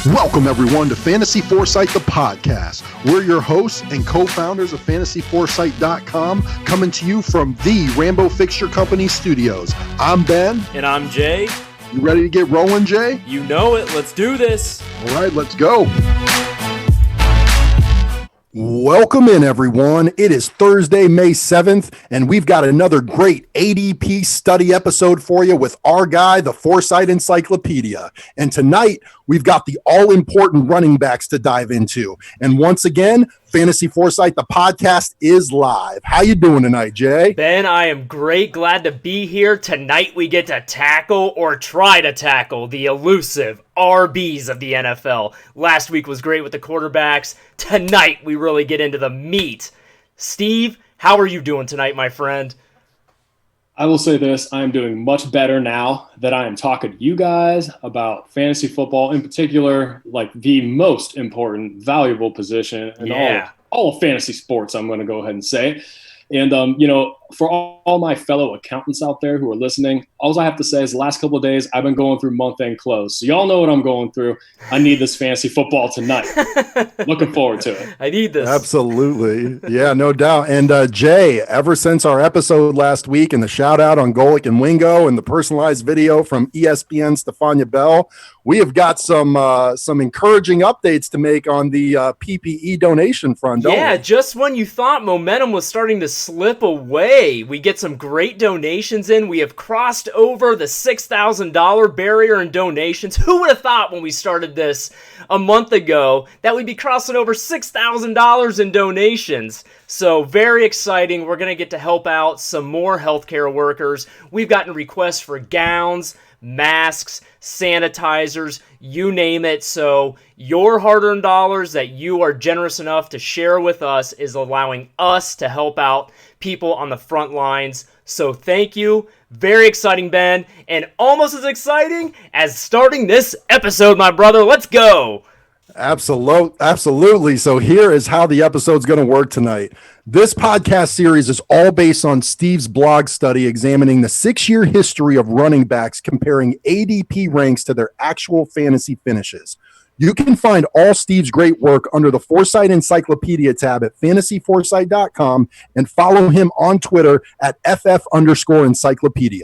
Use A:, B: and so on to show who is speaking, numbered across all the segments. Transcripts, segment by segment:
A: Welcome, everyone, to Fantasy Foresight, the podcast. We're your hosts and co-founders of FantasyForesight.com, coming to you from the Rambo Fixture Company studios. I'm Ben.
B: And I'm Jay.
A: You ready to get rolling, Jay?
B: You know it. Let's do this.
A: All right, let's go. Welcome in, everyone. It is Thursday, May 7th, and we've got another great ADP study episode for you with our guy, the Foresight Encyclopedia. And tonight, we've got the all-important running backs to dive into. And once again, Fantasy Foresight, the podcast, is live. How you doing tonight, Jay?
B: Ben, I am great. Glad to be here. Tonight we get to tackle or try to tackle the elusive RBs of the NFL. Last week was great with the quarterbacks. Tonight we really get into the meat. Steve, how are you doing tonight, my friend?
C: I will say this, I am doing much better now that I am talking to you guys about fantasy football, in particular, like the most important, valuable position in all of fantasy sports, I'm going to go ahead and say. And, for all my fellow accountants out there who are listening, all I have to say is the last couple of days, I've been going through month-end close. So y'all know what I'm going through. I need this fantasy football tonight. Looking forward to it.
B: I need this.
A: Absolutely. Yeah, no doubt. And Jay, ever since our episode last week and the shout-out on Golic and Wingo and the personalized video from ESPN Stefania Bell, we have got some encouraging updates to make on the PPE donation front, don't we?
B: Just when you thought momentum was starting to slip away, we get some great donations in. We have crossed over the $6,000 barrier in donations. Who would have thought when we started this a month ago that we'd be crossing over $6,000 in donations? So very exciting. We're going to get to help out some more healthcare workers. We've gotten requests for gowns, masks, sanitizers, you name it. So your hard-earned dollars that you are generous enough to share with us is allowing us to help out people on the front lines. So thank you. Very exciting, Ben, and almost as exciting as starting this episode, my brother. Let's go.
A: Absolutely. So here is how the episode's going to work tonight. This podcast series is all based on Steve's blog study examining the 6-year history of running backs, comparing ADP ranks to their actual fantasy finishes. You can find all Steve's great work under the Foresight Encyclopedia tab at fantasyforesight.com and follow him on Twitter at @FF_encyclopedia.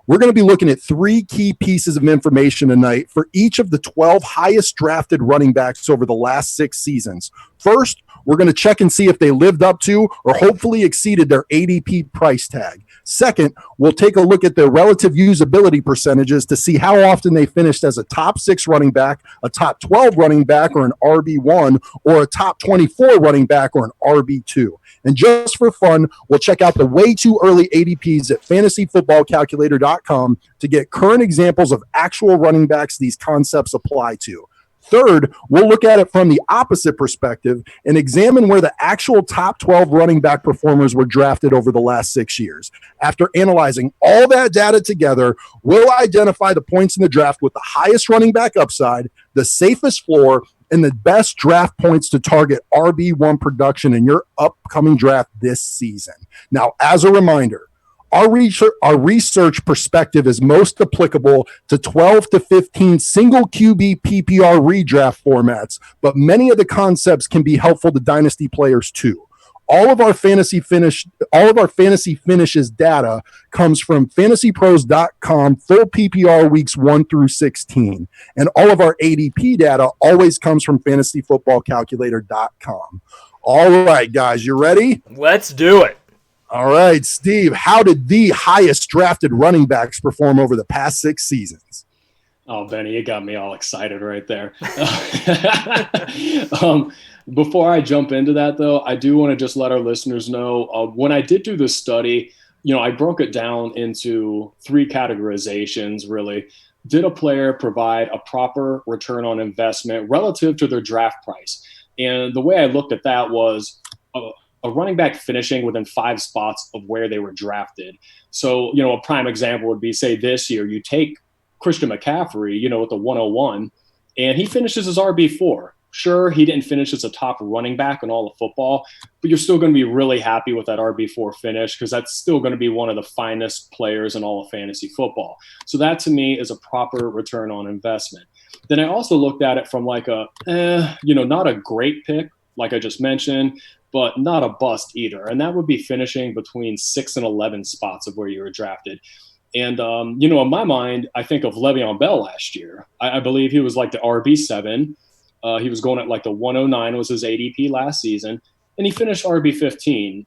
A: We're going to be looking at 3 key pieces of information tonight for each of the 12 highest drafted running backs over the last 6 seasons. First, we're going to check and see if they lived up to or hopefully exceeded their ADP price tag. Second, we'll take a look at their relative usability percentages to see how often they finished as a top 6 running back, a top 12 running back or an RB1, or a top 24 running back or an RB2. And just for fun, we'll check out the way too early ADPs at fantasyfootballcalculator.com to get current examples of actual running backs these concepts apply to. Third, we'll look at it from the opposite perspective and examine where the actual top 12 running back performers were drafted over the last 6 years. After analyzing all that data together, we'll identify the points in the draft with the highest running back upside, the safest floor, and the best draft points to target RB1 production in your upcoming draft this season. Now, as a reminder, our research perspective is most applicable to 12 to 15 single QB PPR redraft formats, but many of the concepts can be helpful to dynasty players too. All of our fantasy finishes data comes from fantasypros.com full PPR weeks 1 through 16. And all of our ADP data always comes from fantasyfootballcalculator.com. All right, guys, you ready?
B: Let's do it.
A: All right, Steve, how did the highest drafted running backs perform over the past 6 seasons?
C: Oh, Benny, you got me all excited right there. Before I jump into that, though, I do want to just let our listeners know, when I did do this study, I broke it down into 3 categorizations, really. Did a player provide a proper return on investment relative to their draft price? And the way I looked at that was a running back finishing within 5 spots of where they were drafted. So, a prime example would be, say, this year, you take Christian McCaffrey, with the 101, and he finishes as RB4. Sure, he didn't finish as a top running back in all of football, but you're still going to be really happy with that RB4 finish because that's still going to be one of the finest players in all of fantasy football. So that, to me, is a proper return on investment. Then I also looked at it from like not a great pick, like I just mentioned, but not a bust either. And that would be finishing between 6 and 11 spots of where you were drafted. And, in my mind, I think of Le'Veon Bell last year. I believe he was like the RB7. He was going at like the 109 was his ADP last season. And he finished RB15,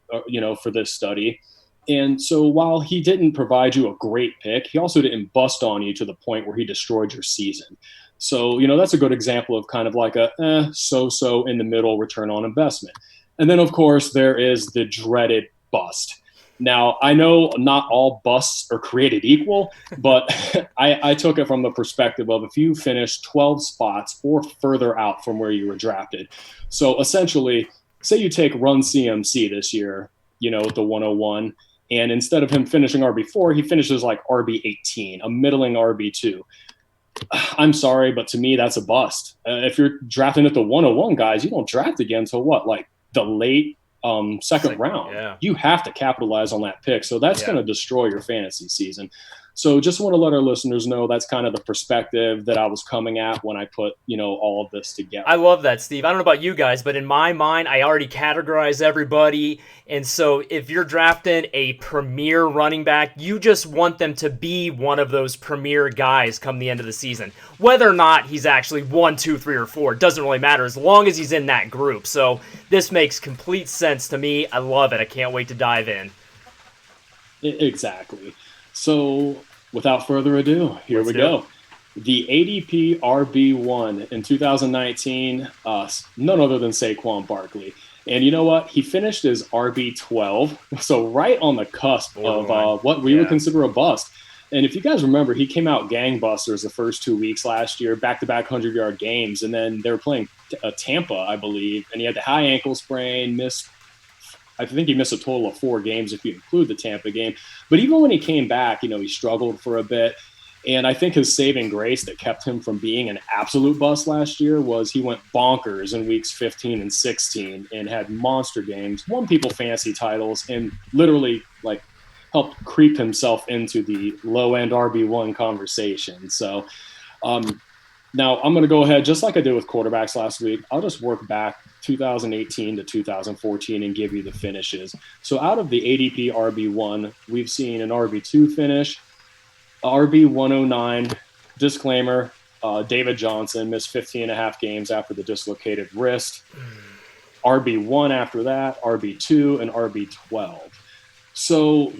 C: for this study. And so while he didn't provide you a great pick, he also didn't bust on you to the point where he destroyed your season. So, that's a good example of kind of like a so-so in the middle return on investment. And then, of course, there is the dreaded bust. Now, I know not all busts are created equal, but I took it from the perspective of if you finish 12 spots or further out from where you were drafted. So essentially, say you take Run CMC this year, with the 101, and instead of him finishing RB4, he finishes like RB18, a middling RB2. I'm sorry, but to me, that's a bust. If you're drafting at the 101, guys, you don't draft again until what, like the late second round.
B: Yeah.
C: You have to capitalize on that pick. So that's going to destroy your fantasy season. So just want to let our listeners know that's kind of the perspective that I was coming at when I put, all of this together.
B: I love that, Steve. I don't know about you guys, but in my mind, I already categorize everybody. And so if you're drafting a premier running back, you just want them to be one of those premier guys come the end of the season. Whether or not he's actually 1, 2, 3, or 4, doesn't really matter as long as he's in that group. So this makes complete sense to me. I love it. I can't wait to dive in.
C: Exactly. So without further ado, here we go. The ADP RB1 in 2019, none other than Saquon Barkley. And you know what? He finished as RB12, so right on the cusp of what we would consider a bust. And if you guys remember, he came out gangbusters the first 2 weeks last year, back-to-back 100-yard games, and then they were playing Tampa, I believe, and he had the high ankle sprain, I think he missed a total of 4 games if you include the Tampa game. But even when he came back, he struggled for a bit. And I think his saving grace that kept him from being an absolute bust last year was he went bonkers in weeks 15 and 16 and had monster games, won people fantasy titles, and literally helped creep himself into the low-end RB1 conversation. So now I'm going to go ahead, just like I did with quarterbacks last week. I'll just work back 2018 to 2014 and give you the finishes. So out of the ADP RB1, we've seen an RB2 finish, RB 109, disclaimer, David Johnson missed 15 and a half games after the dislocated wrist. RB1 after that, RB2, and RB12. So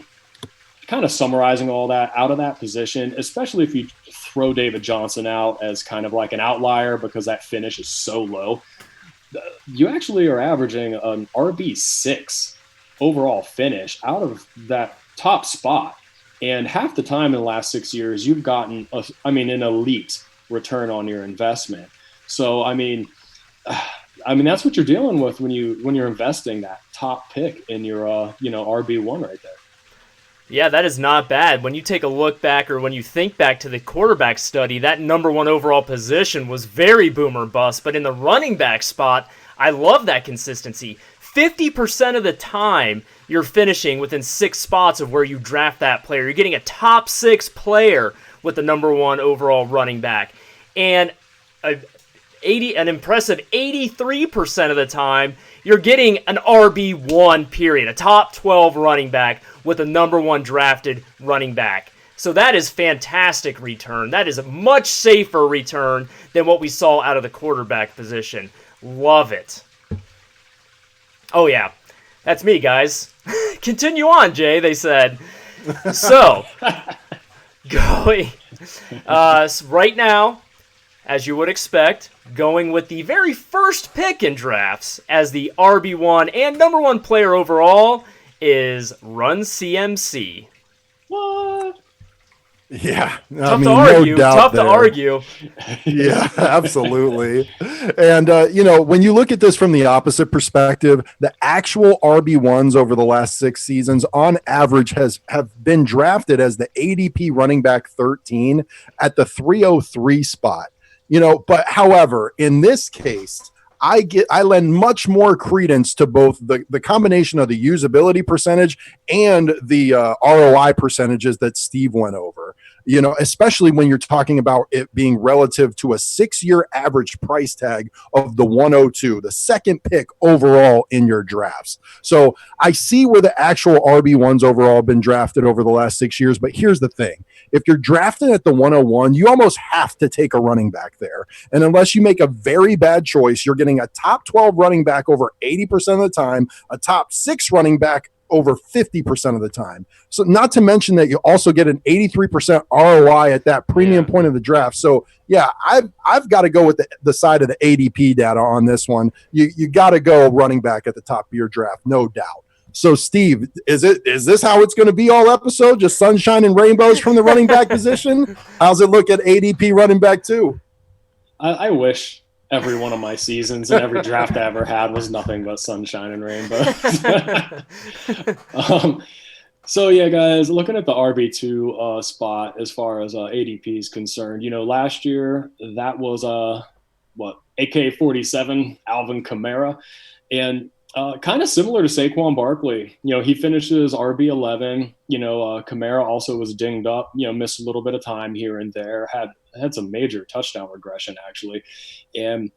C: kind of summarizing all that out of that position, especially if you throw David Johnson out as kind of like an outlier because that finish is so low, you actually are averaging an RB6 overall finish out of that top spot. And half the time in the last 6 years, you've gotten, an elite return on your investment. So, that's what you're dealing with when you're investing that top pick in your, RB1 right there.
B: Yeah, that is not bad. When you take a look back or when you think back to the quarterback study, that number 1 overall position was very boomer bust. But in the running back spot, I love that consistency. 50% of the time, you're finishing within 6 spots of where you draft that player. You're getting a top 6 player with the number 1 overall running back. And an impressive 83% of the time, you're getting an RB1 period, a top 12 running back with a number 1 drafted running back. So that is fantastic return. That is a much safer return than what we saw out of the quarterback position. Love it. Oh, yeah. That's me, guys. Continue on, Jay, they said. So, going right now, as you would expect, going with the very first pick in drafts as the RB1 and number 1 player overall is Run CMC.
C: What?
A: Yeah,
B: Tough to argue.
A: No doubt
B: Tough
A: there.
B: to argue.
A: Yeah, absolutely. And, when you look at this from the opposite perspective, the actual RB1s over the last 6 seasons on average have been drafted as the ADP running back 13 at the 303 spot. But however, in this case, I lend much more credence to both the combination of the usability percentage and the ROI percentages that Steve went over. especially when you're talking about it being relative to a 6-year average price tag of the 102, the second pick overall in your drafts. So I see where the actual RB1s overall have been drafted over the last 6 years, but here's the thing. If you're drafted at the 101, you almost have to take a running back there. And unless you make a very bad choice, you're getting a top 12 running back over 80% of the time, a top 6 running back over 50% of the time. So not to mention that you also get an 83% ROI at that premium point of the draft. So yeah, I've got to go with the side of the ADP data on this one. You got to go running back at the top of your draft, no doubt. So Steve, is this how it's going to be all episode? Just sunshine and rainbows from the running back position? How's it look at ADP running back too?
C: I wish every one of my seasons and every draft I ever had was nothing but sunshine and rainbows. So yeah, guys, looking at the RB2 spot as far as ADP is concerned, last year that was AK-47 Alvin Kamara, and kind of similar to Saquon Barkley. He finishes RB11. Kamara also was dinged up, missed a little bit of time here and there, had some major touchdown regression actually. And,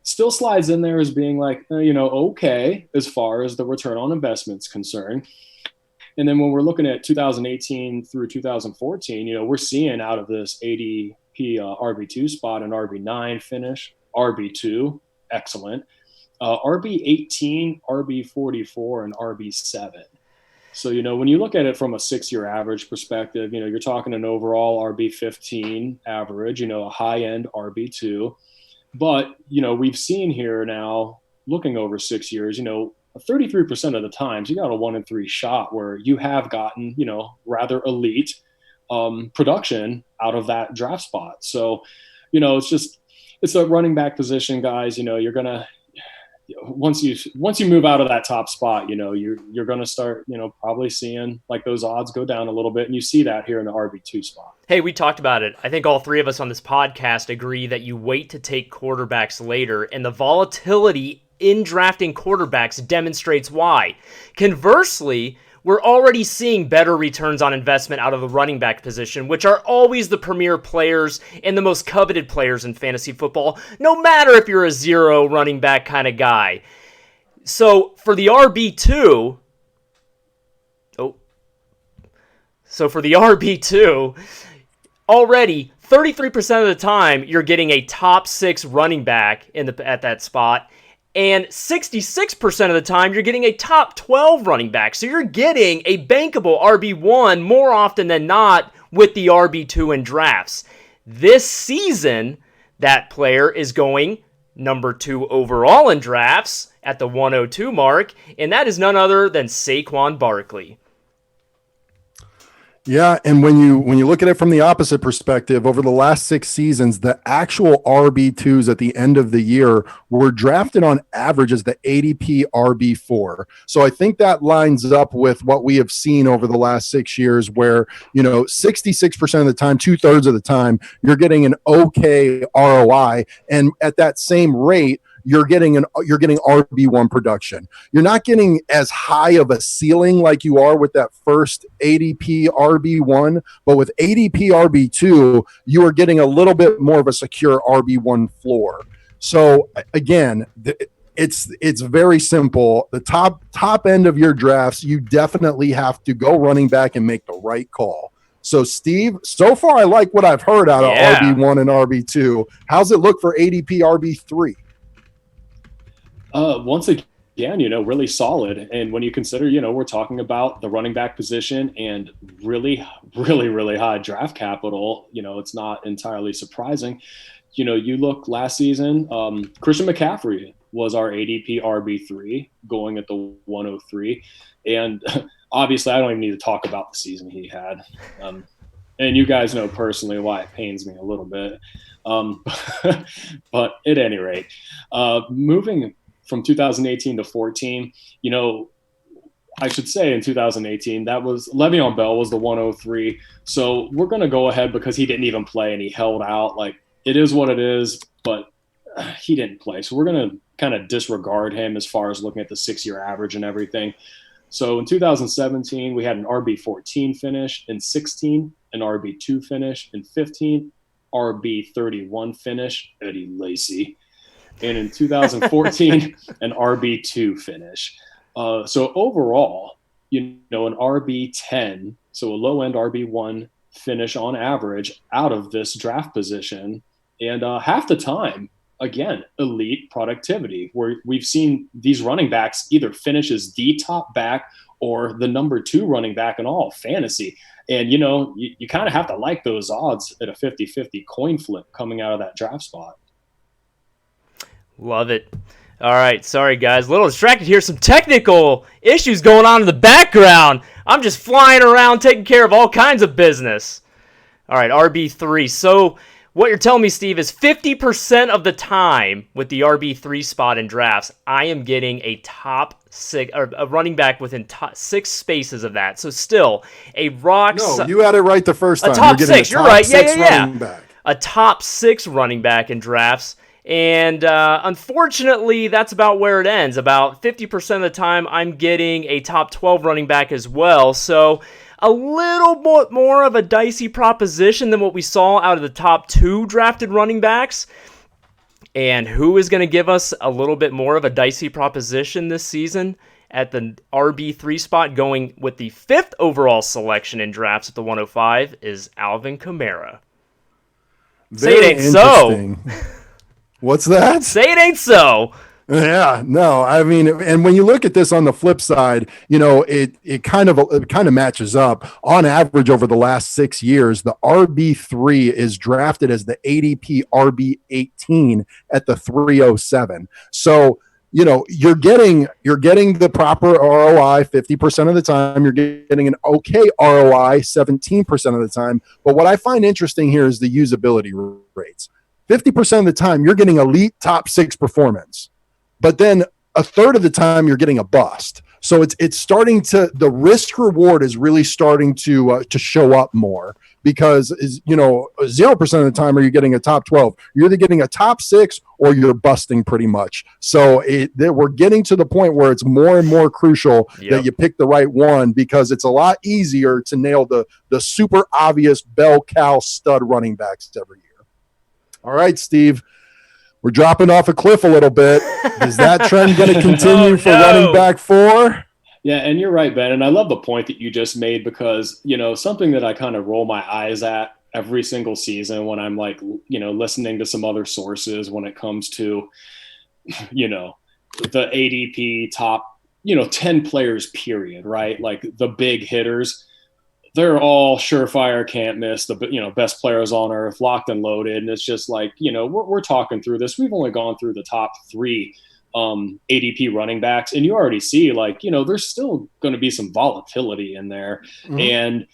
C: still slides in there as being like, okay, as far as the return on investment's concerned. And then when we're looking at 2018 through 2014, we're seeing out of this ADP RB2 spot an RB9 finish, RB2, excellent. RB18, RB44, and RB7. So, when you look at it from a 6-year average perspective, you're talking an overall RB15 average, a high-end RB2. But, we've seen here now, looking over 6 years, 33% of the times you got a 1-in-3 shot where you have gotten, rather elite production out of that draft spot. So, it's a running back position, guys. You're going to, once you move out of that top spot, you're going to start, probably seeing like those odds go down a little bit. And you see that here in the RB2 spot.
B: Hey, we talked about it. I think all three of us on this podcast agree that you wait to take quarterbacks later, and the volatility in drafting quarterbacks demonstrates why. Conversely, we're already seeing better returns on investment out of the running back position, which are always the premier players and the most coveted players in fantasy football, no matter if you're a zero running back kind of guy. So for the RB2, already 33% of the time you're getting a top 6 running back at that spot. And 66% of the time, you're getting a top 12 running back. So you're getting a bankable RB1 more often than not with the RB2 in drafts. This season, that player is going number 2 overall in drafts at the 102 mark, and that is none other than Saquon Barkley.
A: Yeah, and when you look at it from the opposite perspective, over the last 6 seasons, the actual RB2s at the end of the year were drafted on average as the ADP RB4. So I think that lines up with what we have seen over the last 6 years where, 66% of the time, 2/3 of the time, you're getting an okay ROI. And at that same rate, you're getting RB1 production. You're not getting as high of a ceiling like you are with that first ADP RB1, but with ADP RB2, you are getting a little bit more of a secure RB1 floor. So again, it's very simple. The top end of your drafts, you definitely have to go running back and make the right call. So Steve, so far I like what I've heard out of RB1 and RB2. How's it look for ADP RB3?
C: Once again, really solid. And when you consider, we're talking about the running back position and really, really, really high draft capital, it's not entirely surprising. You look last season, Christian McCaffrey was our ADP RB3 going at the 103. And obviously I don't even need to talk about the season he had. And you guys know personally why it pains me a little bit. But at any rate, moving from 2018 to 14, I should say in 2018, that was Le'Veon Bell was the 103. So we're going to go ahead because he didn't even play and he held out. Like, it is what it is, but he didn't play. So we're going to kind of disregard him as far as looking at the 6-year average and everything. So in 2017, we had an RB14 finish. In 16, an RB2 finish. In 15, RB31 finish, Eddie Lacy. And in 2014, an RB2 finish. So overall, an RB10, so a low-end RB1 finish on average out of this draft position. And half the time, again, elite productivity, where we've seen these running backs either finish as the top back or the number 2 running back in all fantasy. And, you kind of have to like those odds at a 50-50 coin flip coming out of that draft spot.
B: Love it. All right, sorry guys, a little distracted here. Some technical issues going on in the background. I'm just flying around taking care of all kinds of business. All right, RB3. So what you're telling me, Steve, is 50% of the time with the RB3 spot in drafts, I am getting a top 6, or a running back within 6 spaces of that. So still a
A: No, you had it right the first time.
B: A top
A: you're getting
B: 6, you're right. Yeah.
A: Running back.
B: A top 6 running back in drafts. And unfortunately, that's about where it ends. About 50% of the time, I'm getting a top 12 running back as well. So a little bit more of a dicey proposition than what we saw out of the top 2 drafted running backs. And who is going to give us a little bit more of a dicey proposition this season at the RB3 spot, going with the 5th overall selection in drafts at the 105, is Alvin Kamara. Say it ain't so.
A: What's that?
B: Say it ain't so.
A: Yeah, no, I mean, and when you look at this on the flip side, it kind of matches up. On average, over the last 6 years, the RB3 is drafted as the ADP RB18 at the 307. So, you're getting the proper ROI 50% of the time. You're getting an okay ROI 17% of the time. But what I find interesting here is the usability rates. 50% of the time, you're getting elite top 6 performance. But then a third of the time you're getting a bust. So it's starting to, the risk reward is really starting to show up more, because 0% of the time are you getting a top 12. You're either getting a top 6 or you're busting pretty much. So we're getting to the point where it's more and more crucial that you pick the right one, because it's a lot easier to nail the super obvious bell cow stud running backs every year. All right, Steve. We're dropping off a cliff a little bit. Is that trend going to continue for running back 4?
C: Yeah, and you're right, Ben. And I love the point that you just made, because, something that I kind of roll my eyes at every single season when I'm listening to some other sources when it comes to, the ADP top, 10 players, period, right? Like the big hitters. They're all surefire, can't miss, the best players on earth, locked and loaded. And it's just like, we're talking through this. We've only gone through the top 3 ADP running backs, and you already see there's still going to be some volatility in there. Mm-hmm. And,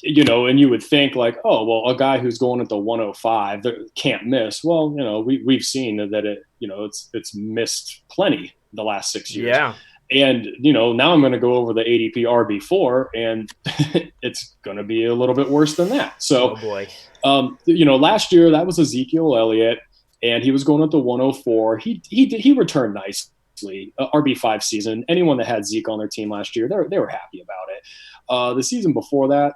C: and you would think like, oh, well, a guy who's going at the 105 can't miss. Well, we've seen that it's missed plenty the last 6 years.
B: Yeah.
C: And, now I'm going to go over the ADP RB4, and it's going to be a little bit worse than that. So,
B: oh boy.
C: Last year that was Ezekiel Elliott, and he was going at the 104. He returned nicely. RB5 season. Anyone that had Zeke on their team last year, they were happy about it. The season before that,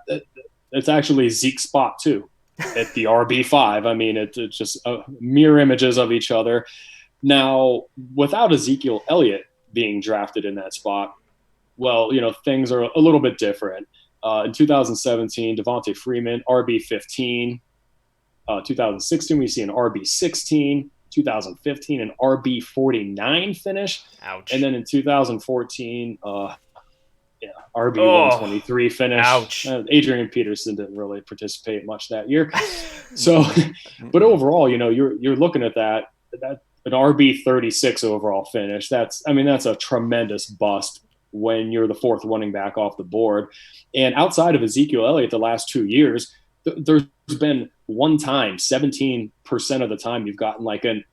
C: it's actually Zeke's spot too at the RB5. I mean, it's just mirror images of each other. Now, without Ezekiel Elliott being drafted in that spot, well, things are a little bit different. In 2017, Devontae Freeman, RB15. 2016, we see an RB16. 2015, an RB49 finish.
B: Ouch.
C: And then in 2014, RB123 finish.
B: Ouch.
C: Adrian Peterson didn't really participate much that year. So, but overall, you're looking at that an RB36 overall finish. That's a tremendous bust when you're the 4th running back off the board. And outside of Ezekiel Elliott, the last 2 years, there's been one time, 17% of the time, you've gotten like an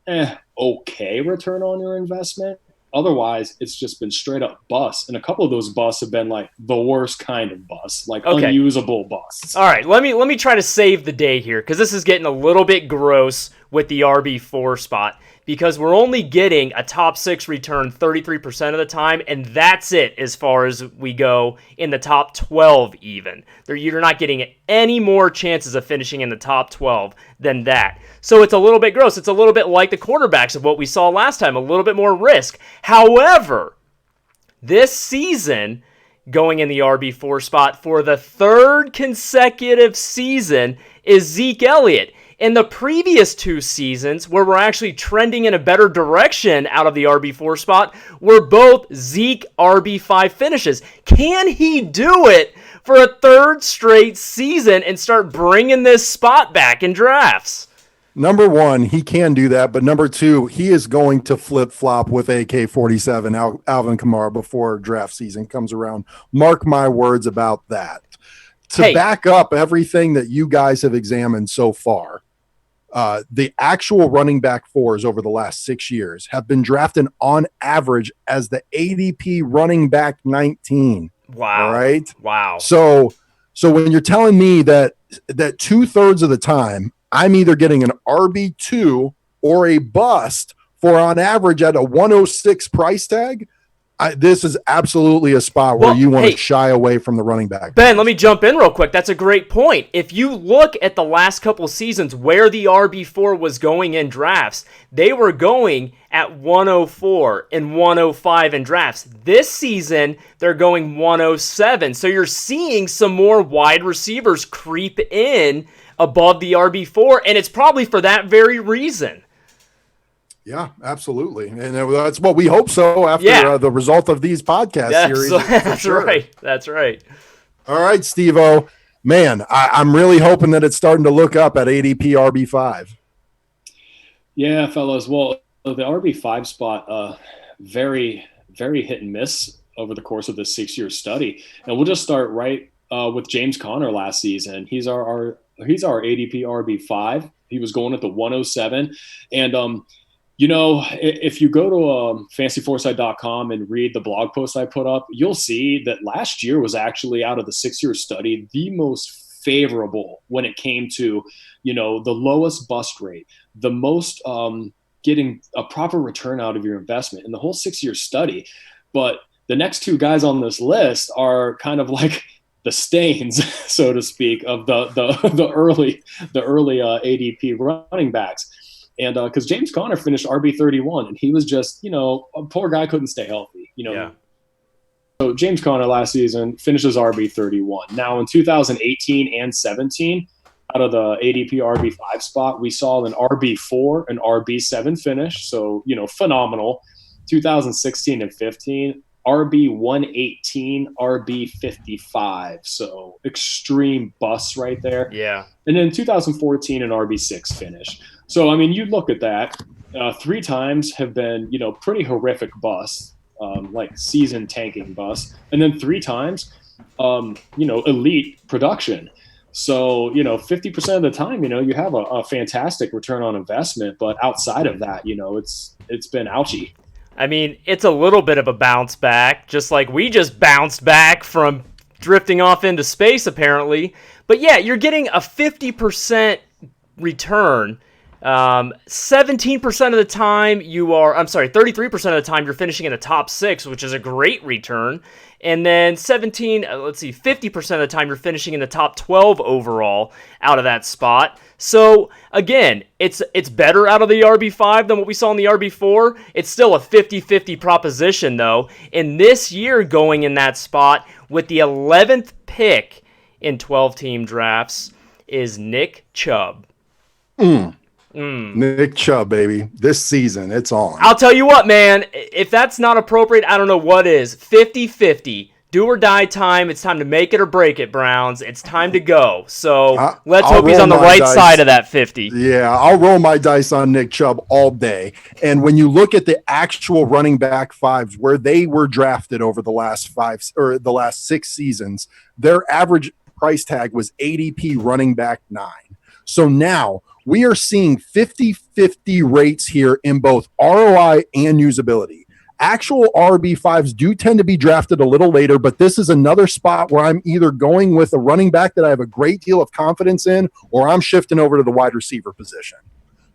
C: okay return on your investment. Otherwise, it's just been straight up busts. And a couple of those busts have been like the worst kind of busts, like unusable busts.
B: All right, let me try to save the day here, because this is getting a little bit gross. with the RB4 spot, because we're only getting a top 6 return 33% of the time, and that's it as far as we go in the top 12 even. You're not getting any more chances of finishing in the top 12 than that. So it's a little bit gross. It's a little bit like the quarterbacks of what we saw last time, a little bit more risk. However, this season, going in the RB4 spot for the 3rd consecutive season is Zeke Elliott. In the previous 2 seasons, where we're actually trending in a better direction out of the RB4 spot, were both Zeke RB5 finishes. Can he do it for a 3rd straight season and start bringing this spot back in drafts?
A: Number one, he can do that. But number two, he is going to flip-flop with AK-47 Alvin Kamara before draft season comes around. Mark my words about that. To back up everything that you guys have examined so far, the actual running back 4s over the last 6 years have been drafted on average as the ADP running back 19.
B: Wow.
A: All right.
B: Wow.
A: So when you're telling me that 2/3 of the time I'm either getting an RB2 or a bust for on average at a 106 price tag, this is absolutely a spot where you want to shy away from the running back.
B: Ben, let me jump in real quick. That's a great point. If you look at the last couple seasons where the RB4 was going in drafts, they were going at 104 and 105 in drafts. This season, they're going 107. So you're seeing some more wide receivers creep in above the RB4, and it's probably for that very reason.
A: Yeah, absolutely. And that's what we hope so after the result of these podcast series.
B: That's right. That's right.
A: All right, Steve-O. Man, I'm really hoping that it's starting to look up at ADP RB5.
C: Yeah, fellas. Well, the RB5 spot, very, very hit and miss over the course of this 6-year study. And we'll just start right with James Conner last season. He's our ADP RB5. He was going at the 107. And, if you go to fancyforesight.com and read the blog post I put up, you'll see that last year was actually, out of the 6-year study, the most favorable when it came to, the lowest bust rate, the most getting a proper return out of your investment in the whole 6-year study. But the next 2 guys on this list are kind of like the stains, so to speak, of the early ADP running backs. And because James Conner finished RB31, and he was just, a poor guy couldn't stay healthy,
B: Yeah.
C: So James Conner last season finishes RB31. Now in 2018 and 17, out of the ADP RB5 spot, we saw an RB4, an RB7 finish. So, phenomenal. 2016 and 15, RB118, RB55. So extreme busts right there.
B: Yeah.
C: And then 2014, an RB6 finish. So, you look at that, 3 times have been, pretty horrific busts, like season tanking busts. And then 3 times, elite production. So, 50% of the time, you have a fantastic return on investment. But outside of that, it's been ouchy.
B: It's a little bit of a bounce back, just like we just bounced back from drifting off into space, apparently. But yeah, you're getting a 50% return. 17% of the time 33% of the time you're finishing in the top 6, which is a great return. And then 50% of the time you're finishing in the top 12 overall out of that spot. So again, it's better out of the RB5 than what we saw in the RB4. It's still a 50-50 proposition though. And this year going in that spot with the 11th pick in 12-team drafts is Nick Chubb.
A: Nick Chubb, baby. This season, it's on.
B: I'll tell you what, man. If that's not appropriate, I don't know what is. 50-50. Do or die time. It's time to make it or break it, Browns. It's time to go. So let's hope he's on the right side of that 50.
A: Yeah, I'll roll my dice on Nick Chubb all day. And when you look at the actual running back 5s where they were drafted over the last 6 seasons, their average price tag was ADP running back 9. So now we are seeing 50-50 rates here in both ROI and usability. Actual RB5s do tend to be drafted a little later, but this is another spot where I'm either going with a running back that I have a great deal of confidence in, or I'm shifting over to the wide receiver position.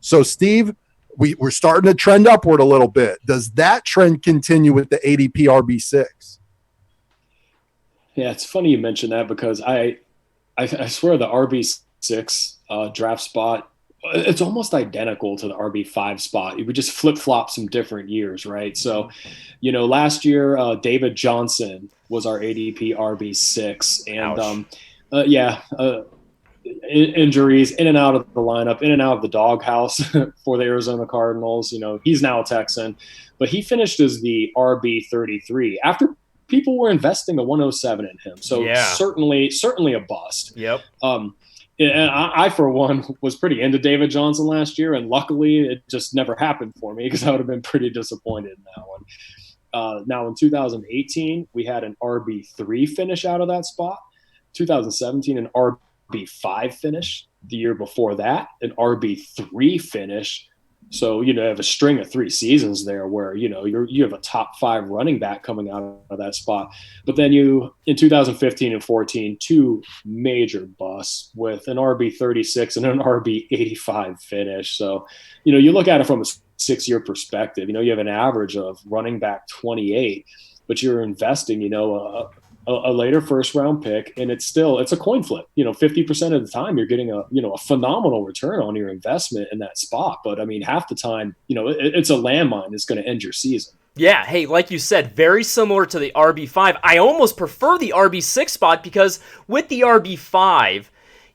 A: So, Steve, we're starting to trend upward a little bit. Does that trend continue with the ADP RB6?
C: Yeah, it's funny you mention that because I swear the RB6 draft spot, it's almost identical to the RB5 spot. We just flip flop some different years, right? So, last year David Johnson was our ADP RB6, and injuries in and out of the lineup, in and out of the doghouse for the Arizona Cardinals. He's now a Texan, but he finished as the RB33 after people were investing a 107 in him. So certainly a bust.
B: Yep.
C: And I, for one, was pretty into David Johnson last year, and luckily it just never happened for me because I would have been pretty disappointed in that one. Now in 2018, we had an RB3 finish out of that spot. 2017, an RB5 finish. The year before that, an RB3 finish. So, you have a string of 3 seasons there where, you have a top 5 running back coming out of that spot. But then in 2015 and 14, 2 major busts with an RB36 and an RB85 finish. So, you look at it from a 6-year perspective, you have an average of running back 28, but you're investing, a later first round pick, and it's a coin flip. 50% of the time you're getting a phenomenal return on your investment in that spot. But I mean, half the time, it's a landmine that's going to end your season.
B: Yeah, hey, like you said, very similar to the RB5. I almost prefer the RB6 spot because with the RB5,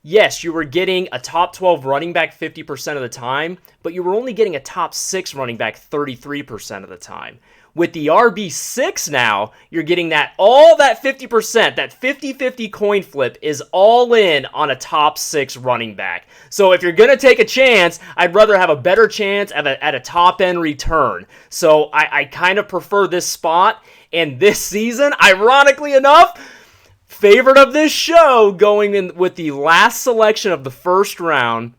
B: yes, you were getting a top 12 running back 50% of the time, but you were only getting a top 6 running back 33% of the time. With the RB6 now, you're getting all that 50%, that 50-50 coin flip is all in on a top 6 running back. So if you're going to take a chance, I'd rather have a better chance at a top-end return. So I kind of prefer this spot. And this season, ironically enough, favorite of this show going in with the last selection of the first round,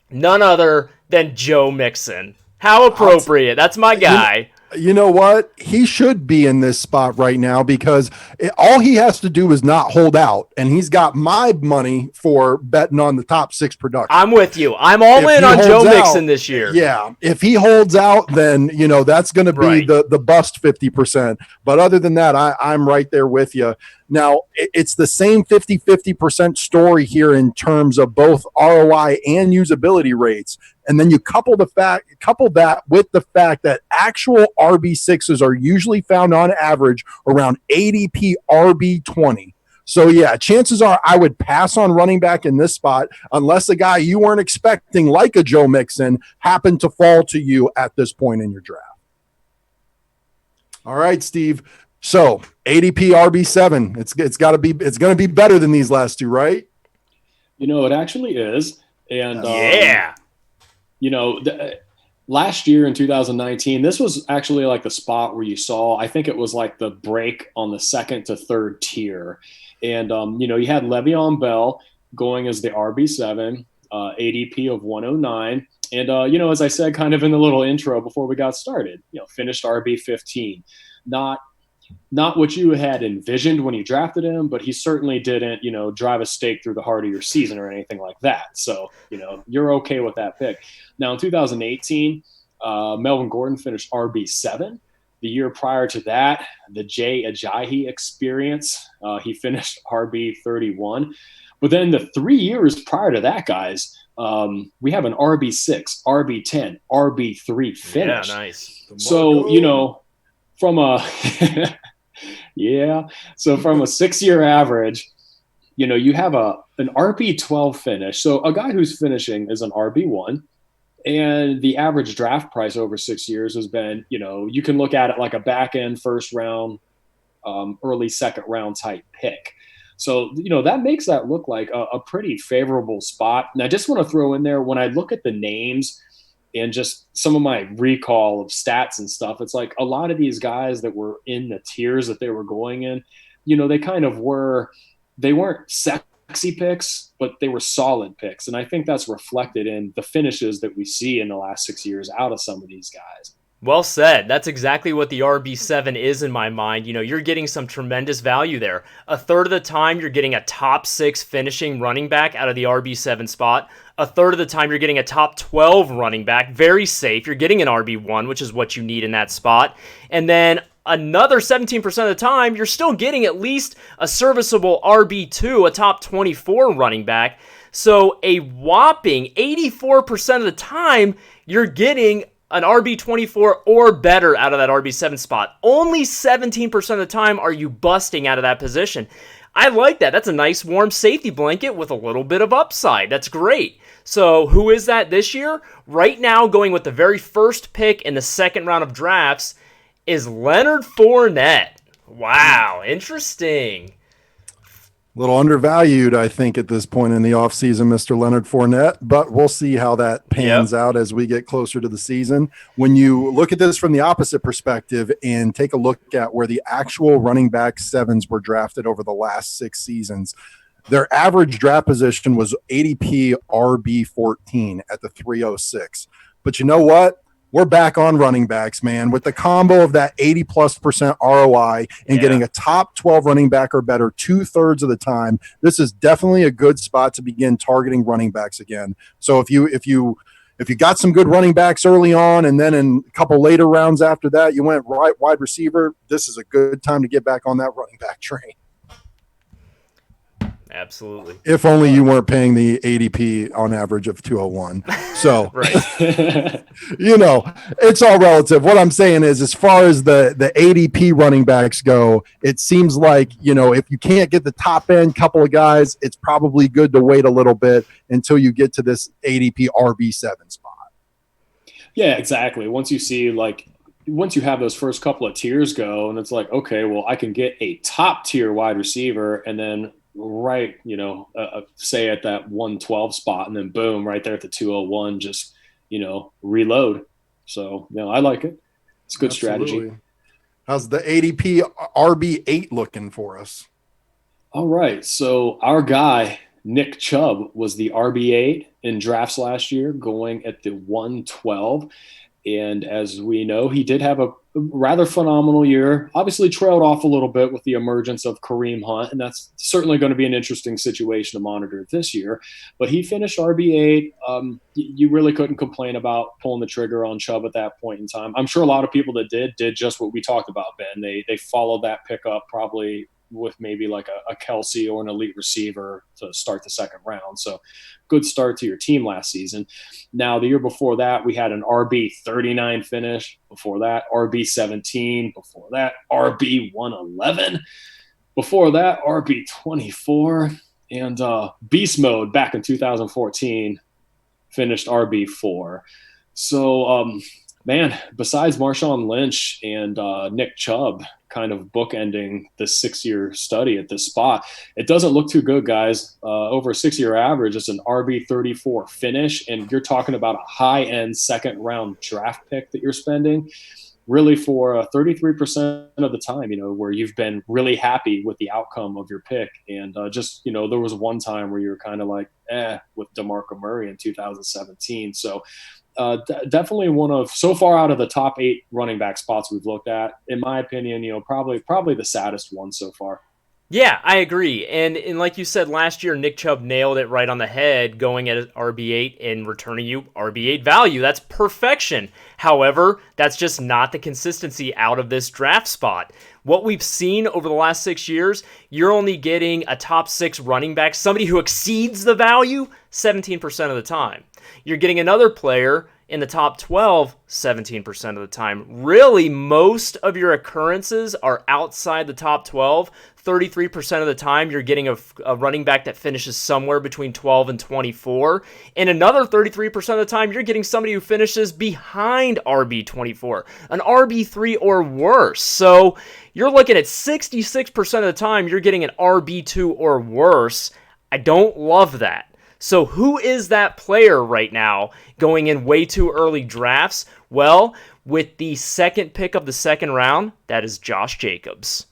B: none other than Joe Mixon. How appropriate. That's my guy.
A: You know what? He should be in this spot right now because all he has to do is not hold out, and he's got my money for betting on the top 6 production.
B: I'm with you. I'm all in on Joe Mixon this year.
A: Yeah. If he holds out, then, that's going to be the bust 50%. But other than that, I'm right there with you. Now, it's the same 50% story here in terms of both ROI and usability rates. And then you couple that with the fact that actual RB6s are usually found on average around ADP RB20. So, yeah, chances are I would pass on running back in this spot unless a guy you weren't expecting, like a Joe Mixon, happened to fall to you at this point in your draft. All right, Steve. So ADP RB7, it's going to be better than these last 2, right?
C: It actually is. And last year in 2019, this was actually like the spot where you saw, I think it was like the break on the 2nd to 3rd tier. And, you had Le'Veon Bell going as the RB7, ADP of 109. And, as I said, kind of in the little intro before we got started, finished RB15. Not what you had envisioned when you drafted him, but he certainly didn't, drive a stake through the heart of your season or anything like that. So, you're okay with that pick. Now in 2018, Melvin Gordon finished RB7. The year prior to that, the Jay Ajayi experience, he finished RB31. But then the 3 years prior to that, guys, we have an RB6, RB10, RB3 finish.
B: Yeah, nice.
C: So, from a from a 6-year average, you have an RB12 finish. So a guy who's finishing is an RB1, and the average draft price over 6 years has been, you can look at it like a back end first round, early second round type pick. So, that makes that look like a pretty favorable spot. And I just want to throw in there, when I look at the names and just some of my recall of stats and stuff, it's like a lot of these guys that were in the tiers that they were going in, they kind of they weren't sexy picks, but they were solid picks. And I think that's reflected in the finishes that we see in the last 6 years out of some of these guys.
B: Well said. That's exactly what the RB7 is in my mind. You're getting some tremendous value there. A third of the time, you're getting a top 6 finishing running back out of the RB7 spot. A third of the time, you're getting a top 12 running back. Very safe. You're getting an RB1, which is what you need in that spot. And then another 17% of the time, you're still getting at least a serviceable RB2, a top 24 running back. So a whopping 84% of the time, you're getting an RB24 or better out of that RB7 spot. Only 17% of the time are you busting out of that position. I like that. That's a nice warm safety blanket with a little bit of upside. That's great. So who is that this year? Right now, going with the very first pick in the second round of drafts is Leonard Fournette. Wow, interesting.
A: A little undervalued, I think, at this point in the offseason, Mr. Leonard Fournette, but we'll see how that pans out as we get closer to the season. When you look at this from the opposite perspective and take a look at where the actual running back sevens were drafted over the last 6 seasons, their average draft position was ADP Rb 14 at the 306. But you know what? We're back on running backs, man, with the combo of that 80+% ROI and getting a top 12 running back or better 2/3 of the time. This is definitely a good spot to begin targeting running backs again. So if you got some good running backs early on and then in a couple later rounds after that, you went right wide receiver, this is a good time to get back on that running back train.
B: Absolutely.
A: If only you weren't paying the ADP on average of 201. So, it's all relative. What I'm saying is, as far as the ADP running backs go, it seems like, if you can't get the top end couple of guys, it's probably good to wait a little bit until you get to this ADP RB7 spot.
C: Yeah, exactly. Once you have those first couple of tiers go, and it's like, okay, well, I can get a top tier wide receiver, and then say at that 112 spot, and then boom, right there at the 201, just, reload. So, I like it. It's a good strategy.
A: How's the ADP RB8 looking for us?
C: All right. So our guy, Nick Chubb, was the RB8 in drafts last year, going at the 112. And as we know, he did have a rather phenomenal year. Obviously trailed off a little bit with the emergence of Kareem Hunt, and that's certainly going to be an interesting situation to monitor this year. But he finished RB8. You really couldn't complain about pulling the trigger on Chubb at that point in time. I'm sure a lot of people that did just what we talked about, Ben. They followed that pickup probably with maybe like a Kelsey or an elite receiver to start the second round. So good start to your team last season. Now, the year before that, we had an RB 39 finish. Before that, RB 17. Before that, RB 111. Before that, RB 24. And Beast Mode back in 2014 finished RB 4. So, man, besides Marshawn Lynch and Nick Chubb kind of bookending this 6-year study at this spot, it doesn't look too good, guys. Over a 6-year average, it's an RB 34 finish, and you're talking about a high-end second-round draft pick that you're spending really for 33% of the time, where you've been really happy with the outcome of your pick. And just, there was one time where you were kind of like, with DeMarco Murray in 2017. So definitely one of, so far out of the top 8 running back spots we've looked at, in my opinion, probably the saddest one so far.
B: Yeah, I agree. And like you said, last year, Nick Chubb nailed it right on the head, going at RB8 and returning you RB8 value. That's perfection. However, that's just not the consistency out of this draft spot. What we've seen over the last 6 years, you're only getting a top 6 running back, somebody who exceeds the value, 17% of the time. You're getting another player in the top 12, 17% of the time. Really, most of your occurrences are outside the top 12. 33% of the time, you're getting a running back that finishes somewhere between 12 and 24. And another 33% of the time, you're getting somebody who finishes behind RB24, an RB3 or worse. So you're looking at 66% of the time, you're getting an RB2 or worse. I don't love that. So who is that player right now going in way too early drafts? Well, with the second pick of the second round, that is Josh Jacobs.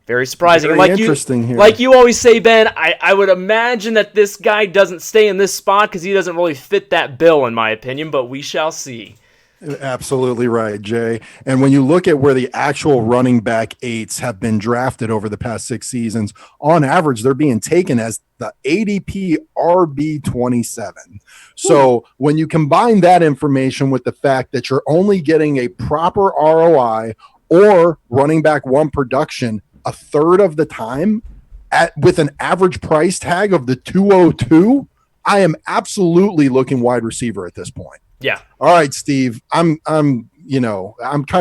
B: Very surprising.
A: Very interesting here.
B: Like you always say, Ben, I would imagine that this guy doesn't stay in this spot because he doesn't really fit that bill, in my opinion, but we shall see.
A: Absolutely right, Jay. And when you look at where the actual running back eights have been drafted over the past 6 seasons, on average, they're being taken as the ADP RB 27. So when you combine that information with the fact that you're only getting a proper ROI or running back one production a third of the time with an average price tag of the 202, I am absolutely looking wide receiver at this point.
B: Yeah.
A: All right, Steve. I'm kind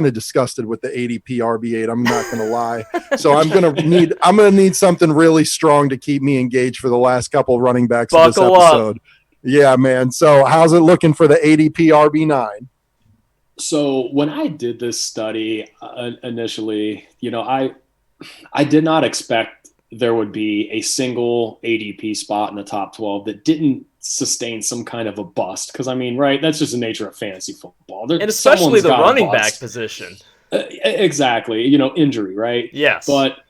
A: of disgusted with the ADP RB8. I'm not going to lie. So I'm going to need something really strong to keep me engaged for the last couple of running backs of this episode. Yeah, man. So how's it looking for the ADP RB9?
C: So when I did this study initially, I did not expect there would be a single ADP spot in the top 12 that didn't sustain some kind of a bust. Because, right, that's just the nature of fantasy football.
B: And especially the running back position.
C: Exactly. Injury, right?
B: Yes.
C: But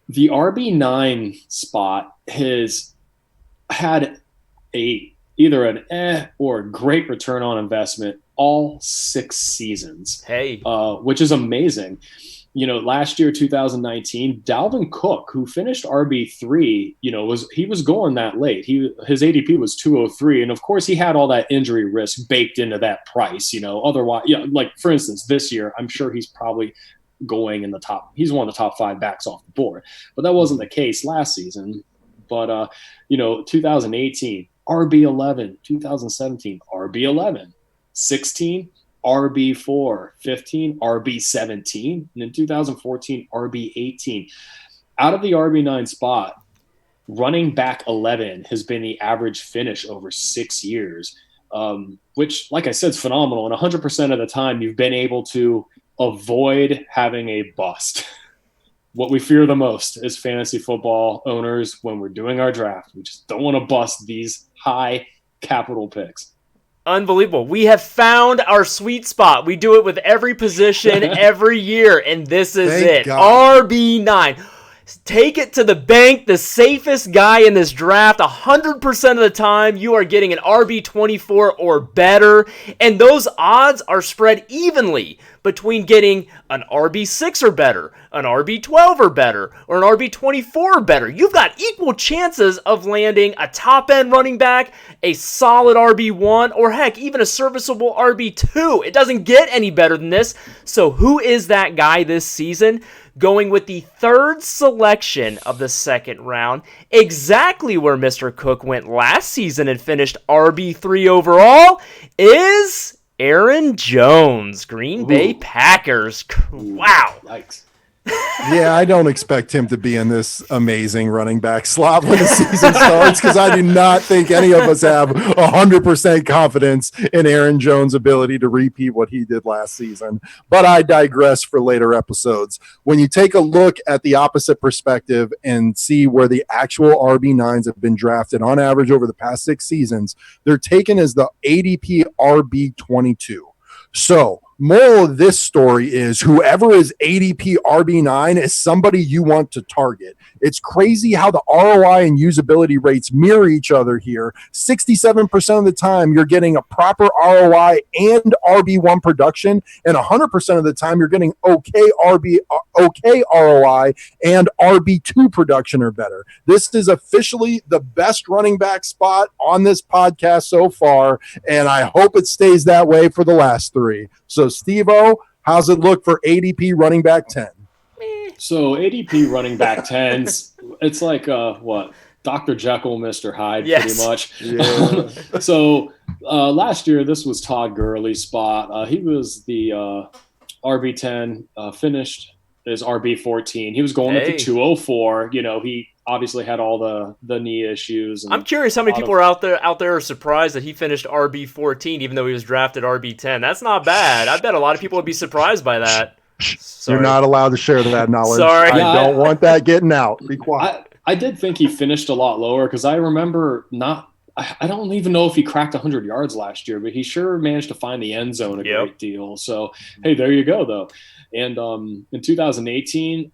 C: the RB9 spot has had either an or a great return on investment all 6 seasons.
B: Hey.
C: Which is amazing. Last year, 2019, Dalvin Cook, who finished RB3, he was going that late. His ADP was 203, and of course, he had all that injury risk baked into that price. Otherwise, like for instance, this year, I'm sure he's probably going in the top. He's one of the top 5 backs off the board, but that wasn't the case last season. But 2018, RB11, 2017, RB11, 16. RB4, 15, RB17, and in 2014, RB18. Out of the RB9 spot, running back 11 has been the average finish over 6 years, which, like I said, is phenomenal. And 100% of the time, you've been able to avoid having a bust. What we fear the most as fantasy football owners when we're doing our draft, we just don't want to bust these high capital picks.
B: Unbelievable. We have found our sweet spot. We do it with every position every year, and this is
A: Thank
B: it.
A: God.
B: RB9. Take it to the bank, the safest guy in this draft. 100% of the time, you are getting an RB24 or better, and those odds are spread evenly between getting an RB6 or better, an RB12 or better, or an RB24 or better. You've got equal chances of landing a top-end running back, a solid RB1, or heck, even a serviceable RB2. It doesn't get any better than this. So who is that guy this season? Going with the 3rd selection of the 2nd round, exactly where Mr. Cook went last season and finished RB3 overall, is Aaron Jones, Green Bay Packers. Wow.
C: Yikes.
A: Yeah, I don't expect him to be in this amazing running back slot when the season starts because I do not think any of us have 100% confidence in Aaron Jones' ability to repeat what he did last season. But I digress for later episodes. When you take a look at the opposite perspective and see where the actual RB9s have been drafted on average over the past 6 seasons, they're taken as the ADP RB22. So, moral of this story is whoever is ADP RB9 is somebody you want to target. It's crazy how the ROI and usability rates mirror each other here. 67% of the time, you're getting a proper ROI and RB1 production, and 100% of the time, you're getting okay ROI and RB2 production or better. This is officially the best running back spot on this podcast so far, and I hope it stays that way for the last 3. So, Steve-O, how's it look for ADP running back 10?
C: So ADP running back 10s, it's like what? Dr. Jekyll, Mr. Hyde,
B: yes.
C: pretty much.
A: Yeah.
C: So last year, this was Todd Gurley's spot. He was the RB10, finished as RB14. He was going at the 204. He obviously had all the knee issues. And
B: I'm curious how many people are out there are surprised that he finished RB14 even though he was drafted RB10. That's not bad. I bet a lot of people would be surprised by that. Sorry.
A: You're not allowed to share that knowledge.
B: Sorry.
A: I don't want that getting out. Be quiet.
C: I did think he finished a lot lower because I remember I don't even know if he cracked 100 yards last year, but he sure managed to find the end zone a great deal. So, hey, there you go, though. And in 2018,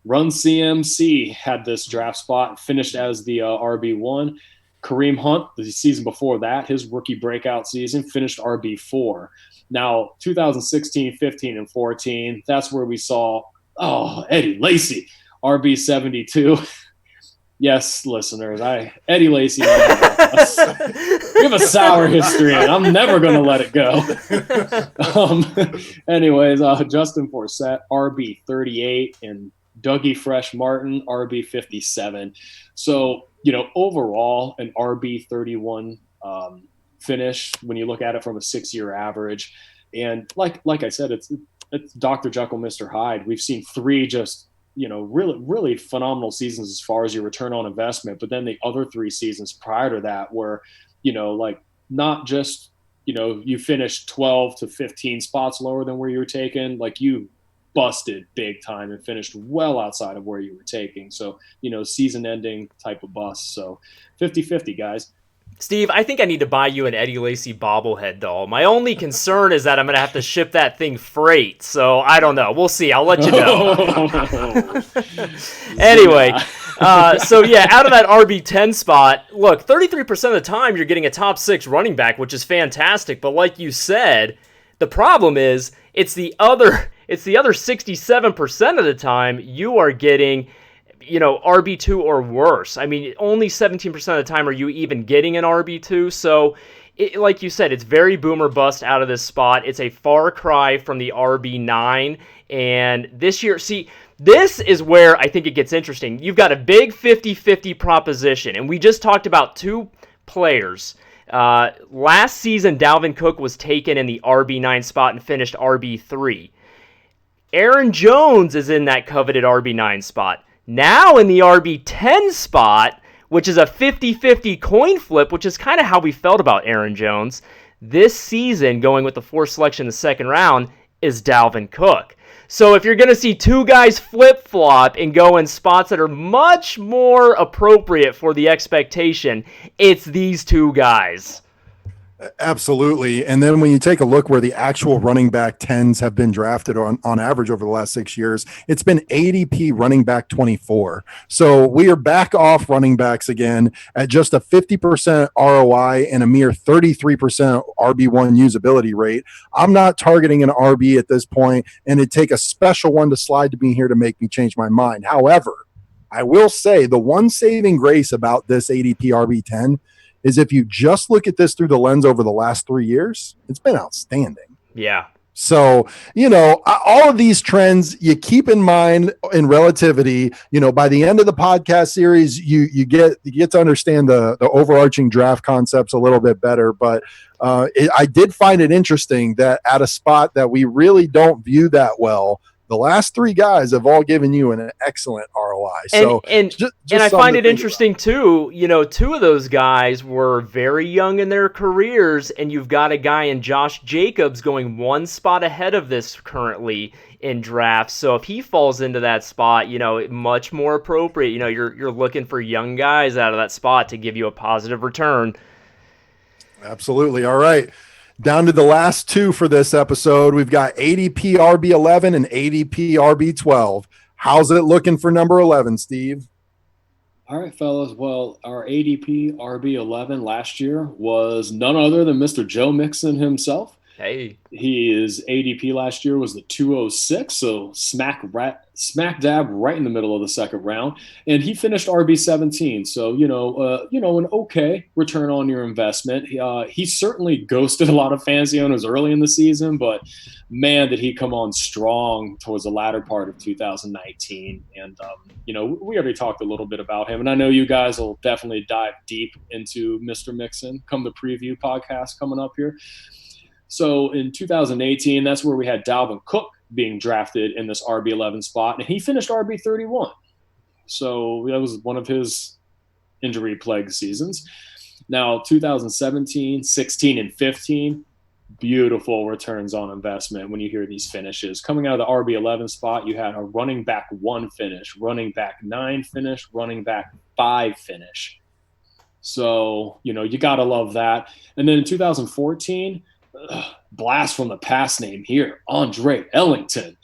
C: Run CMC had this draft spot, finished as the RB1. Kareem Hunt, the season before that, his rookie breakout season, finished RB4. Now, 2016, 15, and 14, that's where we saw, Eddie Lacy, RB72. Yes, listeners, Eddie Lacy, we have a sour history, and I'm never going to let it go. Anyways, Justin Forsett, RB38, and Dougie Fresh Martin, RB57. So, overall, an RB31 finish when you look at it from a 6-year average. And like I said, it's Dr. Jekyll, Mr. Hyde. We've seen 3 just really, really phenomenal seasons as far as your return on investment. But then the other 3 seasons prior to that were, not just, you finished 12 to 15 spots lower than where you were taken. Like, you busted big time and finished well outside of where you were taking. So, season ending type of bust. So 50-50, guys.
B: Steve, I think I need to buy you an Eddie Lacy bobblehead doll. My only concern is that I'm going to have to ship that thing freight. So I don't know. We'll see. I'll let you know. Anyway, so yeah, out of that RB10 spot, look, 33% of the time you're getting a top 6 running back, which is fantastic. But like you said, the problem is it's the other 67% of the time you are getting RB2 or worse. I mean, only 17% of the time are you even getting an RB2. So, like you said, it's very boomer bust out of this spot. It's a far cry from the RB9. And this year, see, this is where I think it gets interesting. You've got a big 50-50 proposition. And we just talked about 2 players. Last season, Dalvin Cook was taken in the RB9 spot and finished RB3. Aaron Jones is in that coveted RB9 spot. Now in the RB10 spot, which is a 50-50 coin flip, which is kind of how we felt about Aaron Jones, this season, going with the 4th selection in the 2nd round, is Dalvin Cook. So if you're going to see 2 guys flip-flop and go in spots that are much more appropriate for the expectation, it's these 2 guys.
A: Absolutely. And then when you take a look where the actual running back 10s have been drafted on average over the last 6 years, it's been ADP running back 24. So we are back off running backs again at just a 50% ROI and a mere 33% RB1 usability rate. I'm not targeting an RB at this point, and it'd take a special one to slide to me here to make me change my mind. However, I will say the one saving grace about this ADP RB10 is if you just look at this through the lens over the last 3 years, it's been outstanding.
B: Yeah.
A: So, all of these trends you keep in mind in relativity. By the end of the podcast series, you get to understand the overarching draft concepts a little bit better. But I did find it interesting that at a spot that we really don't view that well, the last 3 guys have all given you an excellent ROI. So,
B: and I find it interesting too. 2 of those guys were very young in their careers, and you've got a guy in Josh Jacobs going 1 spot ahead of this currently in drafts. So if he falls into that spot, much more appropriate. You're looking for young guys out of that spot to give you a positive return.
A: Absolutely. All right. Down to the last 2 for this episode. We've got ADP RB11 and ADP RB12. How's it looking for number 11, Steve?
C: All right, fellas. Well, our ADP RB11 last year was none other than Mr. Joe Mixon himself.
B: Hey.
C: His ADP last year was the 206, so smack dab right in the middle of the 2nd round, and he finished RB17. So an okay return on your investment. He certainly ghosted a lot of fantasy owners early in the season, but man, did he come on strong towards the latter part of 2019. And we already talked a little bit about him, and I know you guys will definitely dive deep into Mr. Mixon come the preview podcast coming up here. So in 2018, that's where we had Dalvin Cook being drafted in this RB11 spot, and he finished RB31. So that was one of his injury-plagued seasons. Now, 2017, 16, and 15, beautiful returns on investment when you hear these finishes. Coming out of the RB11 spot, you had a running back 1 finish, running back 9 finish, running back 5 finish. So, you got to love that. And then in 2014, blast from the past name here, Andre Ellington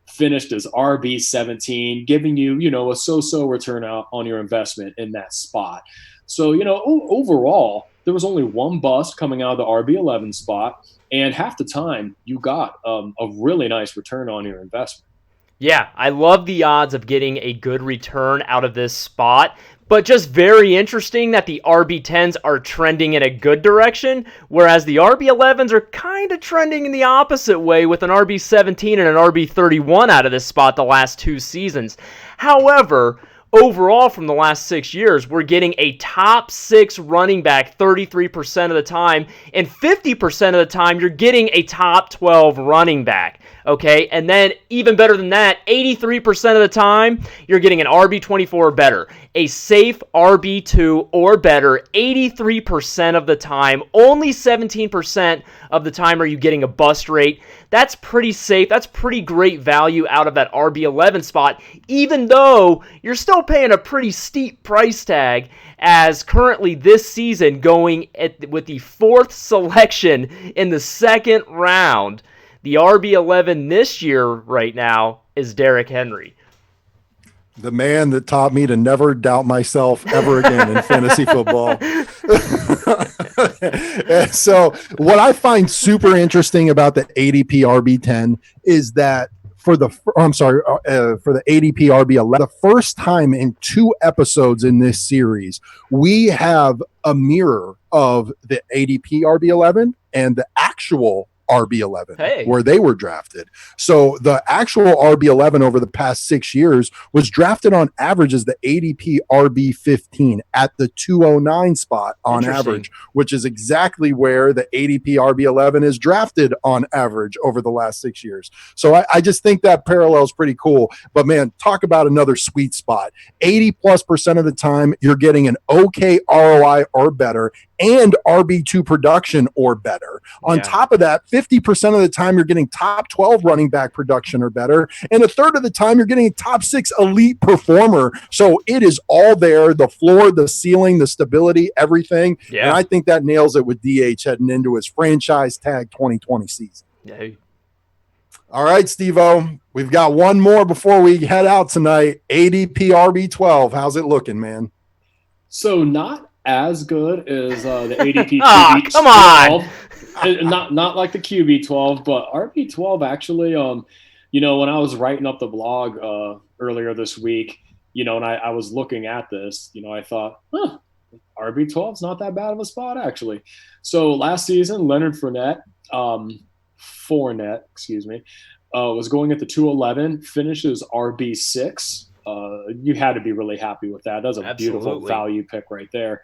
C: finished as RB17, giving you, a so-so return out on your investment in that spot. So, overall, there was only one bust coming out of the RB11 spot, and half the time you got a really nice return on your investment.
B: Yeah, I love the odds of getting a good return out of this spot, but just very interesting that the RB10s are trending in a good direction, whereas the RB11s are kind of trending in the opposite way with an RB17 and an RB31 out of this spot the last 2 seasons. However, overall from the last 6 years, we're getting a top 6 running back 33% of the time, and 50% of the time you're getting a top 12 running back. Okay, and then even better than that, 83% of the time, you're getting an RB24 or better. A safe RB2 or better, 83% of the time. Only 17% of the time are you getting a bust rate. That's pretty safe. That's pretty great value out of that RB11 spot, even though you're still paying a pretty steep price tag, as currently this season going with the 4th selection in the 2nd round. The RB11 this year right now is Derrick Henry.
A: The man that taught me to never doubt myself ever again in fantasy football. So what I find super interesting about the ADP RB10 is that for the ADP RB11, the first time in 2 episodes in this series, we have a mirror of the ADP RB11 and the actual RB11 where they were drafted. So the actual RB11 over the past 6 years was drafted on average as the ADP RB15 at the 209 spot on average, which is exactly where the ADP RB11 is drafted on average over the last 6 years. So I just think that parallel is pretty cool. But man, talk about another sweet spot. 80+% of the time, you're getting an okay ROI or better and RB2 production or better. On top of that, 50% of the time you're getting top 12 running back production or better, and a third of the time you're getting a top 6 elite performer. So it is all there, the floor, the ceiling, the stability, everything. And I think that nails it with DH heading into his franchise tag 2020 season. All right, Steve-O, we've got one more before we head out tonight. ADP RB12, how's it looking, man?
C: So not as good as the ADP
B: QB12. Come on.
C: Not like the QB12, but RB12 actually, when I was writing up the blog earlier this week, and I was looking at this, I thought, RB12 is not that bad of a spot, actually. So last season, Leonard Fournette, was going at the 211, finishes RB6. You had to be really happy with that. That's a beautiful value pick right there.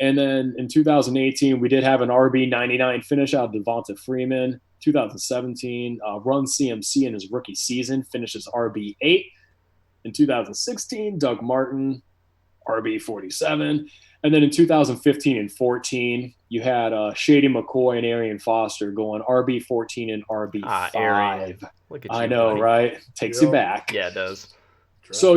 C: And then in 2018, we did have an RB99 finish out of Devonta Freeman. 2017, run CMC in his rookie season, finishes RB8. In 2016, Doug Martin, RB47. And then in 2015 and 14, you had Shady McCoy and Arian Foster going RB14 and RB5.
B: Arian. Look at you,
C: I know,
B: buddy.
C: Right? Takes you back.
B: Yeah, it does.
C: So,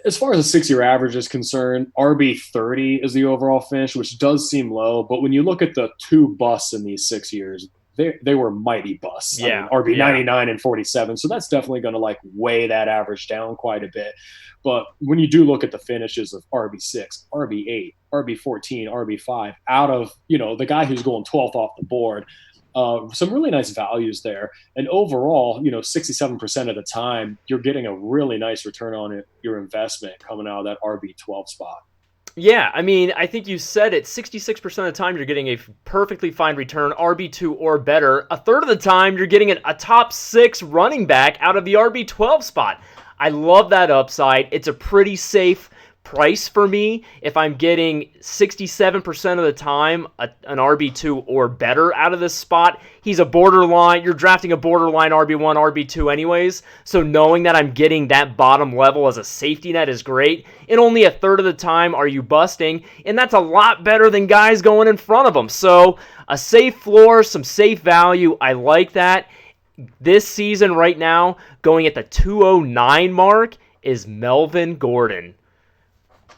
C: as far as a 6-year average is concerned, RB30 is the overall finish, which does seem low. But when you look at the 2 busts in these 6 years, they were mighty busts.
B: Yeah.
C: RB99 and 47. So that's definitely going to weigh that average down quite a bit. But when you do look at the finishes of RB6, RB8, RB14, RB5, out of, the guy who's going 12th off the board, some really nice values there. And overall, 67% of the time, you're getting a really nice return on your investment coming out of that RB12 spot.
B: Yeah, I mean, I think you said it. 66% of the time, you're getting a perfectly fine return, RB2 or better. A third of the time, you're getting a top 6 running back out of the RB12 spot. I love that upside. It's a pretty safe price for me if I'm getting 67% of the time an RB2 or better out of this spot. He's a borderline. You're drafting a borderline RB1, RB2 anyways. So knowing that I'm getting that bottom level as a safety net is great. And only a third of the time are you busting. And that's a lot better than guys going in front of them. So a safe floor, some safe value. I like that. This season right now, going at the 209 mark is Melvin Gordon.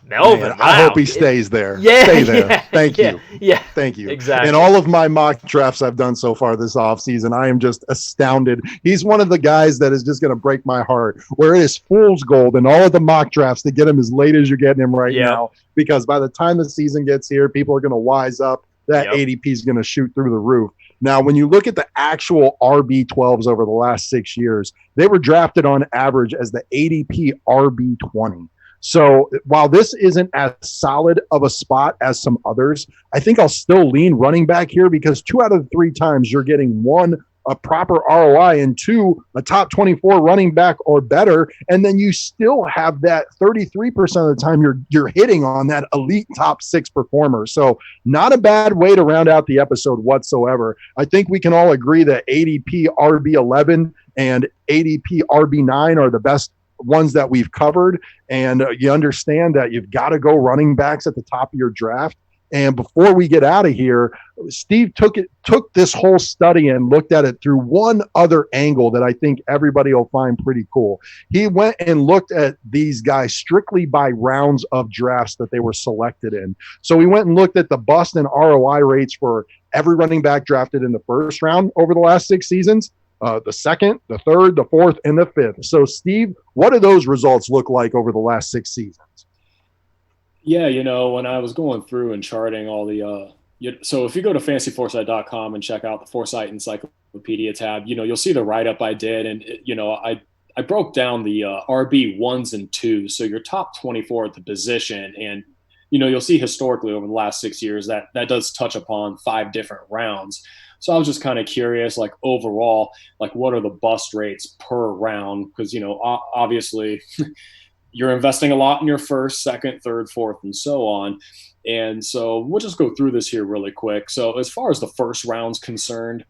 B: Melvin,
A: Man, I hope he stays there.
B: Yeah,
A: Stay there.
B: Yeah,
A: Thank
B: yeah,
A: you.
B: Yeah,
A: Thank you.
B: exactly.
A: In all of my mock drafts I've done so far this offseason, I am just astounded. He's one of the guys that is just going to break my heart, where it is fool's gold in all of the mock drafts to get him as late as you're getting him right now, because by the time the season gets here, people are going to wise up. That ADP is going to shoot through the roof. Now, when you look at the actual RB12s over the last 6 years, they were drafted on average as the ADP RB20. So while this isn't as solid of a spot as some others, I think I'll still lean running back here, because 2 out of the 3 times you're getting, 1, a proper ROI, and 2, a top 24 running back or better. And then you still have that 33% of the time you're hitting on that elite top 6 performer. So not a bad way to round out the episode whatsoever. I think we can all agree that ADP RB11 and ADP RB9 are the best ones that we've covered. And you understand that you've got to go running backs at the top of your draft. And before we get out of here, Steve took this whole study and looked at it through one other angle that I think everybody will find pretty cool. He went and looked at these guys strictly by rounds of drafts that they were selected in. So we went and looked at the bust and ROI rates for every running back drafted in the first round over the last 6 seasons, the second, the third, the fourth, and the fifth. So, Steve, what do those results look like over the last 6 seasons?
C: Yeah, when I was going through and charting all the so if you go to fantasyforesight.com and check out the Foresight Encyclopedia tab, you'll see the write-up I did. And, I broke down the RB 1s and 2s, so your top 24 at the position. And, you'll see historically over the last 6 years that does touch upon 5 different rounds. So I was just kind of curious, like overall, like what are the bust rates per round? Because, obviously you're investing a lot in your first, second, third, fourth, and so on. And so we'll just go through this here really quick. So as far as the first round's concerned,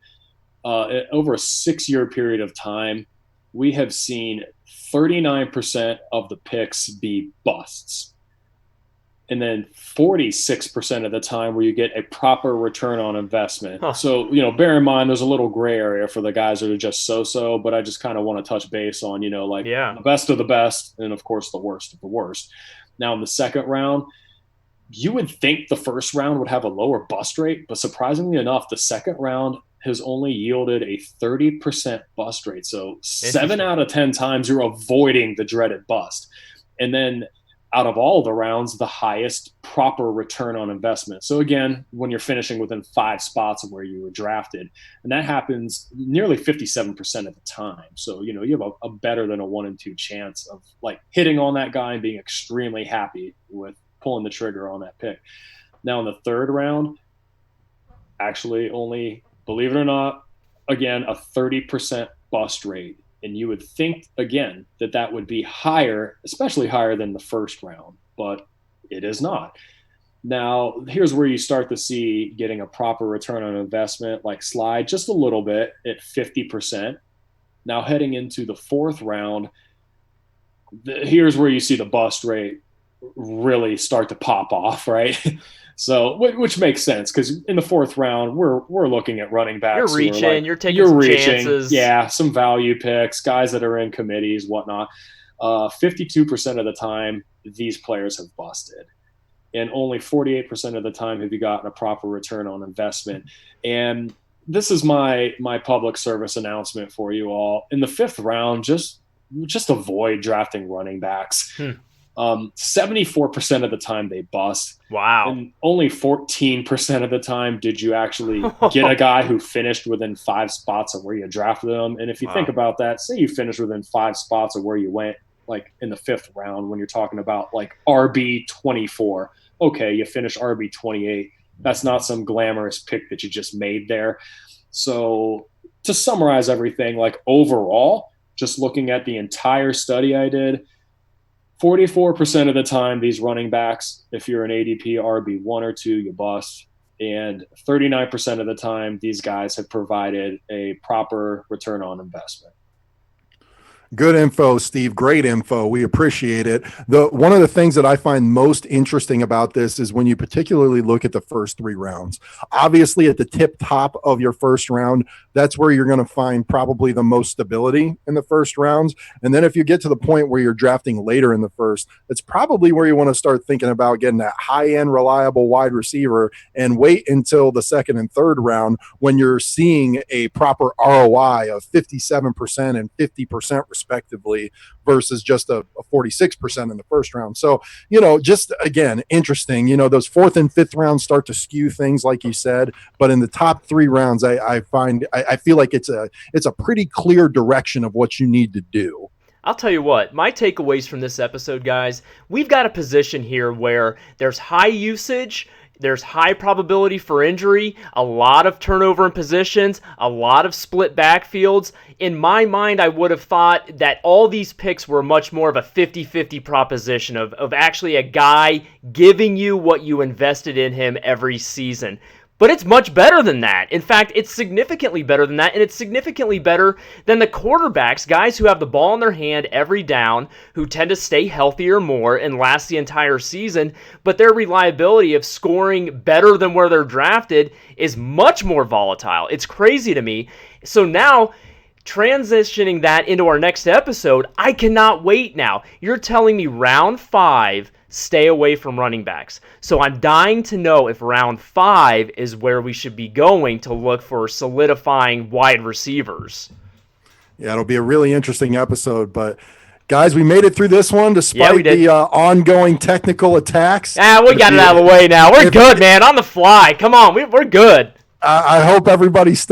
C: over a 6-year period of time, we have seen 39% of the picks be busts. And then 46% of the time where you get a proper return on investment. Huh. So, bear in mind, there's a little gray area for the guys that are just so-so, but I just kind of want to touch base on, the best of the best and, of course, the worst of the worst. Now, in the second round, you would think the first round would have a lower bust rate, but surprisingly enough, the second round has only yielded a 30% bust rate. So 7 out of 10 times you're avoiding the dreaded bust. And then out of all the rounds, the highest proper return on investment. So again, when you're finishing within 5 spots of where you were drafted, and that happens nearly 57% of the time. So, you have a better than a 1 in 2 chance of like hitting on that guy and being extremely happy with pulling the trigger on that pick. Now in the third round, actually only, believe it or not, again, a 30% bust rate. And you would think, again, that would be higher, especially higher than the first round, but it is not. Now, here's where you start to see getting a proper return on investment, like slide just a little bit at 50%. Now, heading into the fourth round, here's where you see the bust rate really start to pop off, right? So, which makes sense because in the fourth round, we're looking at running backs.
B: You're reaching, you're taking some chances.
C: Yeah, some value picks, guys that are in committees, whatnot. 52% of the time, these players have busted. And only 48% of the time have you gotten a proper return on investment. And this is my public service announcement for you all. In the fifth round, just avoid drafting running backs. 74% of the time they bust.
B: Wow.
C: And only 14% of the time did you actually get a guy who finished within 5 spots of where you drafted them. And if you think about that, say you finished within 5 spots of where you went, like in the fifth round, when you're talking about like RB 24, okay, you finish RB 28. That's not some glamorous pick that you just made there. So to summarize everything, like overall, just looking at the entire study I did, 44% of the time, these running backs, if you're an ADP RB 1 or 2, you bust. And 39% of the time, these guys have provided a proper return on investment.
A: Good info, Steve. Great info. We appreciate it. One of the things that I find most interesting about this is when you particularly look at the first 3 rounds. Obviously, at the top of your first round, that's where you're going to find probably the most stability in the first rounds. And then if you get to the point where you're drafting later in the first, that's probably where you want to start thinking about getting that high-end, reliable wide receiver, and wait until the second and third round when you're seeing a proper ROI of 57% and 50% respectively versus just a 46% in the first round. So, just again, interesting, those fourth and fifth rounds start to skew things like you said, but in the top 3 rounds, I feel like it's a pretty clear direction of what you need to do.
B: I'll tell you what, my takeaways from this episode, guys, we've got a position here where there's high usage, there's high probability for injury, a lot of turnover in positions, a lot of split backfields. In my mind, I would have thought that all these picks were much more of a 50-50 proposition of actually a guy giving you what you invested in him every season. But it's much better than that. In fact, it's significantly better than that, and it's significantly better than the quarterbacks, guys who have the ball in their hand every down, who tend to stay healthier more and last the entire season, but their reliability of scoring better than where they're drafted is much more volatile. It's crazy to me. So now, transitioning that into our next episode, I cannot wait now. You're telling me round 5, stay away from running backs. So I'm dying to know if round 5 is where we should be going to look for solidifying wide receivers.
A: Yeah, it'll be a really interesting episode, but guys, we made it through this one despite the ongoing technical attacks.
B: We got it out of the way now. We're good, man. On the fly. Come on, we're good.
A: I hope everybody stuck